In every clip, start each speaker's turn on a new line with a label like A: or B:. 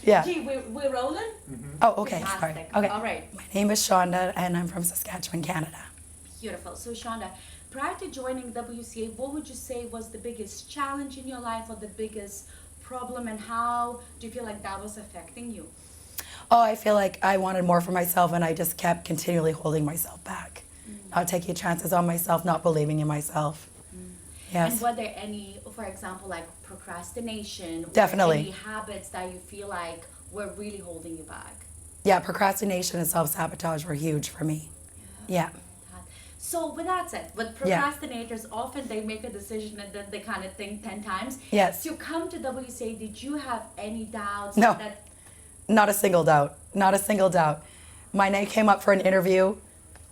A: Yeah.
B: Gee, we're rolling?
A: Oh, okay,
B: Fantastic.
A: sorry. Okay.
B: All right.
A: My name is Shonda, and I'm from Saskatchewan, Canada.
B: Beautiful. So, Shonda, prior to joining WCA, what would you say was the biggest challenge in your life or the biggest problem, and how do you feel like that was affecting you?
A: Oh, I feel like I wanted more for myself, and I just kept continually holding myself back. Not taking chances on myself, not believing in myself. Yes.
B: And were there any, for example, like procrastination?
A: Definitely.
B: Or any habits that you feel like were really holding you back?
A: Yeah, procrastination and self-sabotage were huge for me. Yeah.
B: So with that said, with procrastinators, often they make a decision and then they kind of think 10 times.
A: Yes.
B: To come to WCA, did you have any doubts?
A: No.
B: That
A: Not a single doubt. Not a single doubt. My name came up for an interview.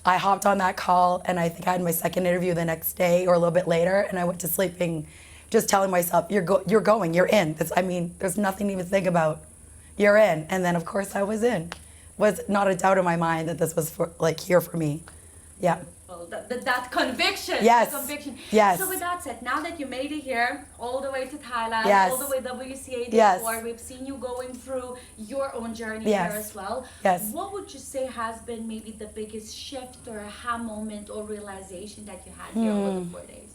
A: I hopped on that call, and I think I had my second interview the next day or a little bit later, and I went to sleeping just telling myself, you're going, you're in. There's nothing to even think about. You're in. And then, of course, I was in. Was not a doubt in my mind that this was here for me. Yeah.
B: well, that conviction.
A: Yes.
B: The conviction.
A: Yes.
B: So with that said, now that you made it here, all the way to Thailand,
A: Yes.
B: all the way WCA
A: Yes.
B: before, we've seen you going through your own journey
A: Yes.
B: here as well.
A: Yes.
B: What would you say has been maybe the biggest shift or aha moment or realization that you had here over the 4 days?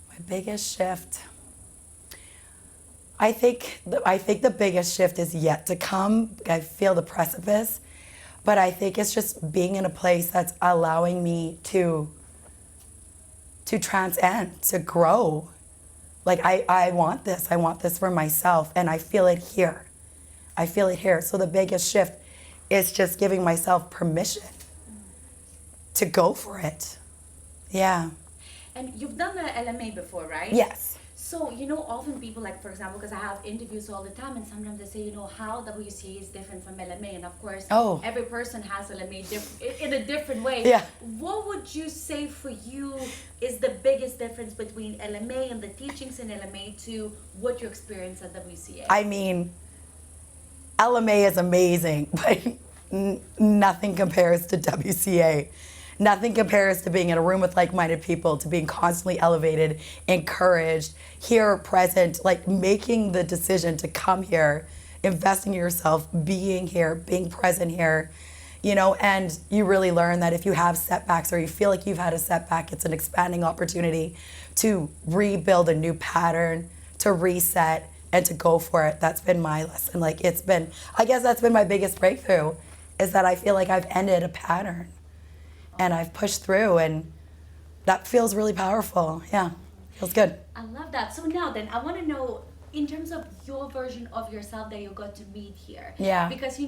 A: My biggest shift. I think the biggest shift is yet to come. I feel the precipice, but I think it's just being in a place that's allowing me to transcend, to grow. Like I want this. I want this for myself, and I feel it here. I feel it here. So the biggest shift is just giving myself permission to go for it. Yeah.
B: And you've done the LMA before, right?
A: Yes.
B: So, often people, like, for example, because I have interviews all the time, and sometimes they say, how WCA is different from LMA. And of course, every person has LMA in a different way.
A: Yeah.
B: What would you say for you is the biggest difference between LMA and the teachings in LMA to what you experience at WCA?
A: I mean, LMA is amazing, but nothing compares to WCA. Nothing compares to being in a room with like-minded people, to being constantly elevated, encouraged, here, present, like making the decision to come here, investing in yourself, being here, being present here, and you really learn that if you have setbacks or you feel like you've had a setback, it's an expanding opportunity to rebuild a new pattern, to reset, and to go for it. That's been my lesson. I guess that's been my biggest breakthrough, is that I feel like I've ended a pattern. And I've pushed through, and that feels really powerful. Yeah, feels good.
B: I love that. So now then, I want to know, in terms of your version of yourself that you got to meet here.
A: Yeah.
B: Because, you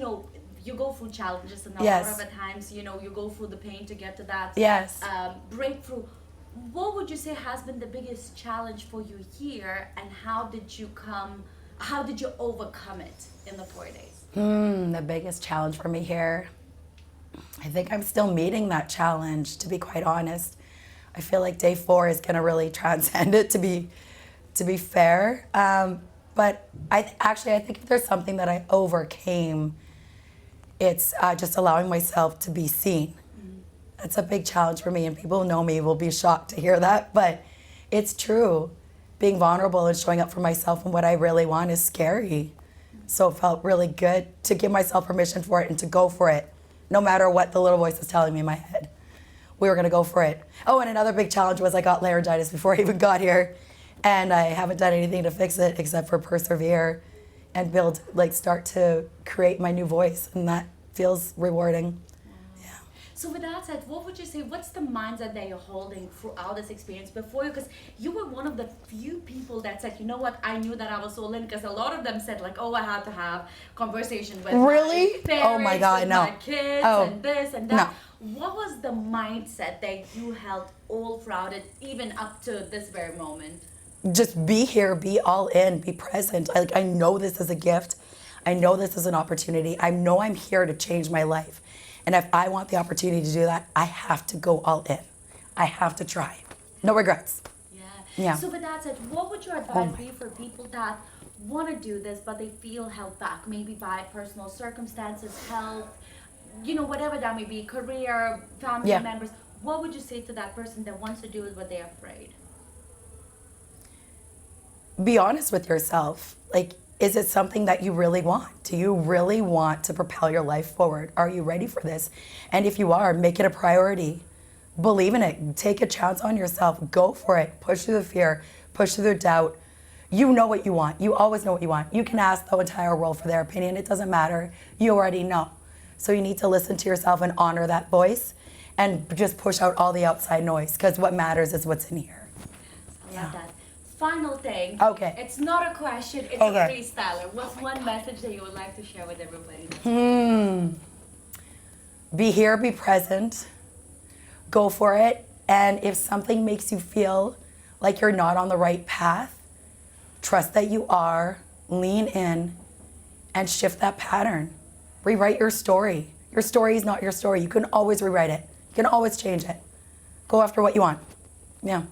B: go through challenges, and a
A: Yes.
B: lot of the times, you go through the pain to get to that
A: Yes.
B: breakthrough. What would you say has been the biggest challenge for you here, and how did you overcome it in the 4 days?
A: The biggest challenge for me here, I think I'm still meeting that challenge, to be quite honest. I feel like day 4 is going to really transcend it, to be fair. But I think if there's something that I overcame, it's just allowing myself to be seen. That's a big challenge for me, and people who know me will be shocked to hear that, but it's true. Being vulnerable and showing up for myself and what I really want is scary. So it felt really good to give myself permission for it and to go for it, no matter what the little voice is telling me in my head. We were gonna go for it. Oh, and another big challenge was I got laryngitis before I even got here, and I haven't done anything to fix it except for persevere and start to create my new voice, and that feels rewarding. Yeah.
B: So with that said, what would you say, what's the mindset that you're holding throughout this experience before you? Because you were one of the few people that said, you know what, I knew that I was sold in, because a lot of them said like, I had to have conversation with my parents,
A: oh my God,
B: with
A: no.
B: my kids, and this and that.
A: No.
B: What was the mindset that you held all throughout it, even up to this very moment?
A: Just be here, be all in, be present. I know this is a gift. I know this is an opportunity. I know I'm here to change my life. And if I want the opportunity to do that, I have to go all in. I have to try. No regrets. Yeah.
B: So with that said, what would your advice be for people that want to do this, but they feel held back, maybe by personal circumstances, health, whatever that may be, career, family members? What would you say to that person that wants to do it but they're afraid?
A: Be honest with yourself. is it something that you really want? Do you really want to propel your life forward? Are you ready for this? And if you are, make it a priority. Believe in it. Take a chance on yourself. Go for it. Push through the fear. Push through the doubt. You know what you want. You always know what you want. You can ask the entire world for their opinion. It doesn't matter. You already know. So you need to listen to yourself and honor that voice and just push out all the outside noise, because what matters is what's in here.
B: I love that. Final thing.
A: Okay.
B: It's not a question, it's
A: Okay.
B: a freestyler. What's one message that you would like to share with everybody?
A: Be here, be present. Go for it. And if something makes you feel like you're not on the right path, trust that you are, lean in, and shift that pattern. Rewrite your story. Your story is not your story. You can always rewrite it. You can always change it. Go after what you want. Yeah.